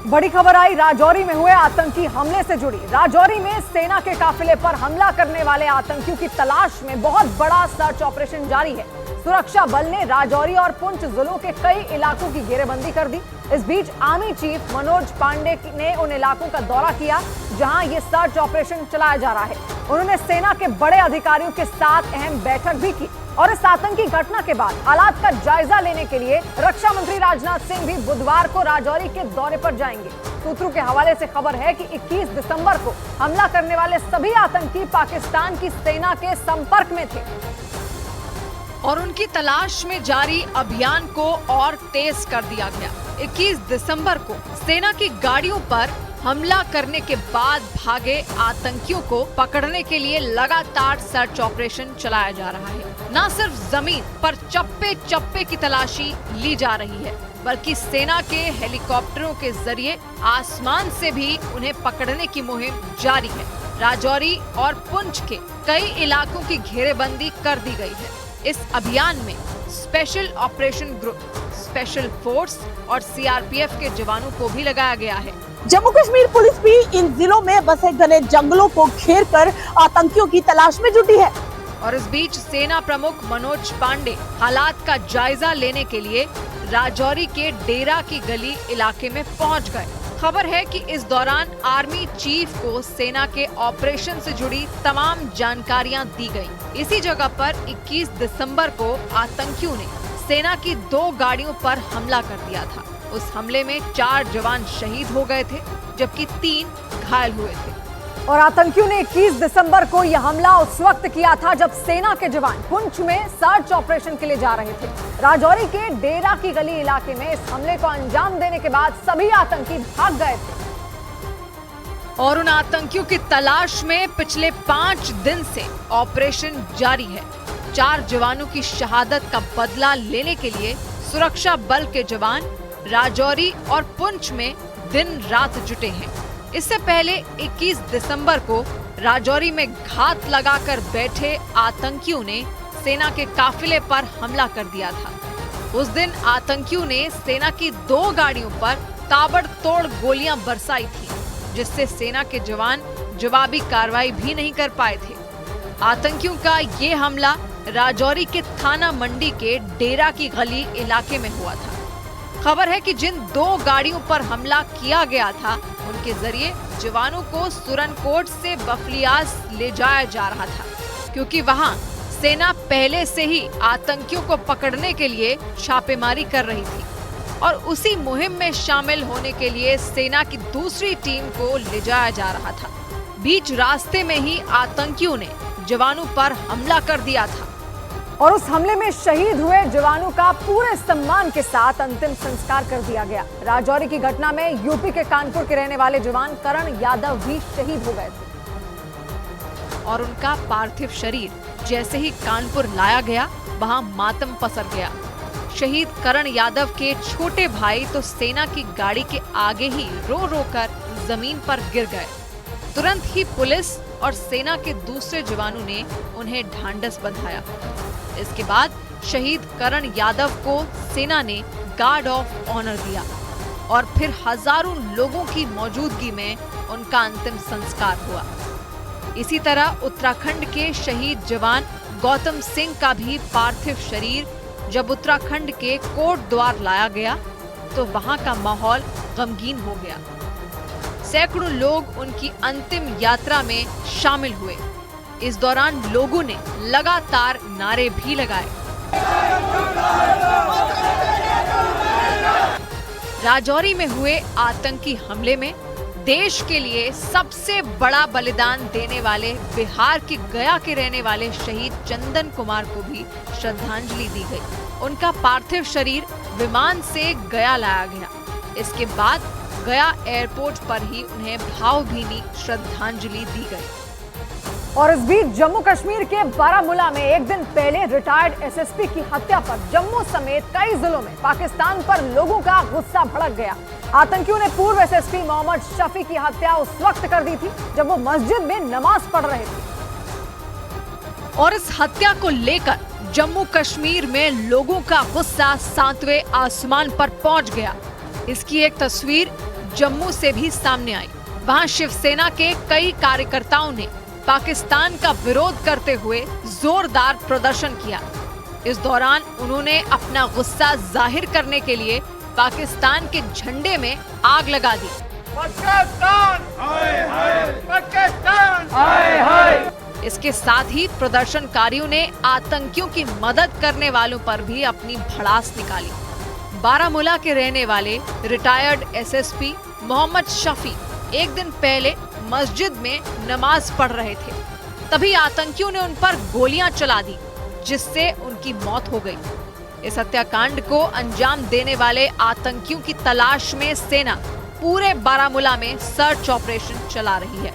बड़ी खबर आई राजौरी में हुए आतंकी हमले से जुड़ी। राजौरी में सेना के काफिले पर हमला करने वाले आतंकियों की तलाश में बहुत बड़ा सर्च ऑपरेशन जारी है। सुरक्षा बल ने राजौरी और पुंछ जिलों के कई इलाकों की घेरेबंदी कर दी। इस बीच आर्मी चीफ मनोज पांडे ने उन इलाकों का दौरा किया जहां ये सर्च ऑपरेशन चलाया जा रहा है। उन्होंने सेना के बड़े अधिकारियों के साथ अहम बैठक भी की और इस आतंकी घटना के बाद हालात का जायजा लेने के लिए रक्षा मंत्री राजनाथ सिंह भी बुधवार को राजौरी के दौरे पर जाएंगे। सूत्रों के हवाले से खबर है कि 21 दिसंबर को हमला करने वाले सभी आतंकी पाकिस्तान की सेना के संपर्क में थे और उनकी तलाश में जारी अभियान को और तेज कर दिया गया। 21 दिसंबर को सेना की गाड़ियों पर हमला करने के बाद भागे आतंकियों को पकड़ने के लिए लगातार सर्च ऑपरेशन चलाया जा रहा है। न सिर्फ जमीन पर चप्पे चप्पे की तलाशी ली जा रही है, बल्कि सेना के हेलीकॉप्टरों के जरिए आसमान से भी उन्हें पकड़ने की मुहिम जारी है। राजौरी और पुंछ के कई इलाकों की घेरेबंदी कर दी गई है। इस अभियान में special operation group, special force और सीआरपीएफ के जवानों को भी लगाया गया है। जम्मू कश्मीर पुलिस भी इन जिलों में बसे घने जंगलों को घेरकर आतंकियों की तलाश में जुटी है। और इस बीच सेना प्रमुख मनोज पांडे हालात का जायजा लेने के लिए राजौरी के डेरा की गली इलाके में पहुंच गए। खबर है कि इस दौरान आर्मी चीफ को सेना के ऑपरेशन से जुड़ी तमाम जानकारियां दी गई। इसी जगह पर 21 दिसंबर को आतंकियों ने सेना की 2 गाड़ियों पर हमला कर दिया था। उस हमले में 4 जवान शहीद हो गए थे, जबकि 3 घायल हुए थे। और आतंकियों ने 21 दिसंबर को यह हमला उस वक्त किया था जब सेना के जवान पुंछ में सर्च ऑपरेशन के लिए जा रहे थे। राजौरी के डेरा की गली इलाके में इस हमले को अंजाम देने के बाद सभी आतंकी भाग गए थे और उन आतंकियों की तलाश में पिछले 5 दिन से ऑपरेशन जारी है। 4 जवानों की शहादत का बदला लेने के लिए सुरक्षा बल के जवान राजौरी और पुंछ में दिन रात जुटे हैं। इससे पहले 21 दिसंबर को राजौरी में घात लगाकर बैठे आतंकियों ने सेना के काफिले पर हमला कर दिया था। उस दिन आतंकियों ने सेना की 2 गाड़ियों पर ताबड़तोड़ गोलियां बरसाई थी, जिससे सेना के जवान जवाबी कार्रवाई भी नहीं कर पाए थे। आतंकियों का ये हमला राजौरी के थाना मंडी के डेरा की गली इलाके में हुआ था। खबर है कि जिन 2 गाड़ियों पर हमला किया गया था, उनके जरिए जवानों को सुरनकोट से बफलियास ले जाया जा रहा था, क्योंकि वहां सेना पहले से ही आतंकियों को पकड़ने के लिए छापेमारी कर रही थी और उसी मुहिम में शामिल होने के लिए सेना की दूसरी टीम को ले जाया जा रहा था। बीच रास्ते में ही आतंकियों ने जवानों पर हमला कर दिया था और उस हमले में शहीद हुए जवानों का पूरे सम्मान के साथ अंतिम संस्कार कर दिया गया। राजौरी की घटना में यूपी के कानपुर के रहने वाले जवान करण यादव भी शहीद हो गए थे और उनका पार्थिव शरीर जैसे ही कानपुर लाया गया, वहां मातम पसर गया। शहीद करण यादव के छोटे भाई तो सेना की गाड़ी के आगे ही रो रो कर जमीन पर गिर गए। तुरंत ही पुलिस और सेना के दूसरे जवानों ने उन्हें ढांढस बंधाया। इसके बाद शहीद करण यादव को सेना ने गार्ड ऑफ ऑनर दिया और फिर हजारों लोगों की मौजूदगी में उनका अंतिम संस्कार हुआ। इसी तरह उत्तराखंड के शहीद जवान गौतम सिंह का भी पार्थिव शरीर जब उत्तराखंड के कोट द्वार लाया गया तो वहां का माहौल गमगीन हो गया। सैकड़ों लोग उनकी अंतिम यात्रा में शामिल हुए। इस दौरान लोगों ने लगातार नारे भी लगाए। राजौरी में हुए आतंकी हमले में देश के लिए सबसे बड़ा बलिदान देने वाले बिहार के गया के रहने वाले शहीद चंदन कुमार को भी श्रद्धांजलि दी गई। उनका पार्थिव शरीर विमान से गया लाया गया। इसके बाद गया एयरपोर्ट पर ही उन्हें भावभीनी श्रद्धांजलि दी गई। और इस बीच जम्मू कश्मीर के बारामूला में एक दिन पहले रिटायर्ड एसएसपी की हत्या पर जम्मू समेत कई जिलों में पाकिस्तान पर लोगों का गुस्सा भड़क गया। आतंकियों ने पूर्व एसएसपी मोहम्मद शफी की हत्या उस वक्त कर दी थी जब वो मस्जिद में नमाज पढ़ रहे थे और इस हत्या को लेकर जम्मू कश्मीर में लोगों का गुस्सा 7वें आसमान पर पहुंच गया। इसकी एक तस्वीर जम्मू से भी सामने आई। वहां शिवसेना के कई कार्यकर्ताओं ने पाकिस्तान का विरोध करते हुए जोरदार प्रदर्शन किया। इस दौरान उन्होंने अपना गुस्सा जाहिर करने के लिए पाकिस्तान के झंडे में आग लगा दी। पाकिस्तान हाय हाय, पाकिस्तान हाय हाय। इसके साथ ही प्रदर्शनकारियों ने आतंकियों की मदद करने वालों पर भी अपनी भड़ास निकाली। बारामूला के रहने वाले रिटायर्ड एसएसपी मोहम्मद शफी एक दिन पहले मस्जिद में नमाज पढ़ रहे थे, तभी आतंकियों ने उन पर गोलियां चला दी, जिससे उनकी मौत हो गई। इस हत्याकांड को अंजाम देने वाले आतंकियों की तलाश में सेना पूरे बारामूला में सर्च ऑपरेशन चला रही है।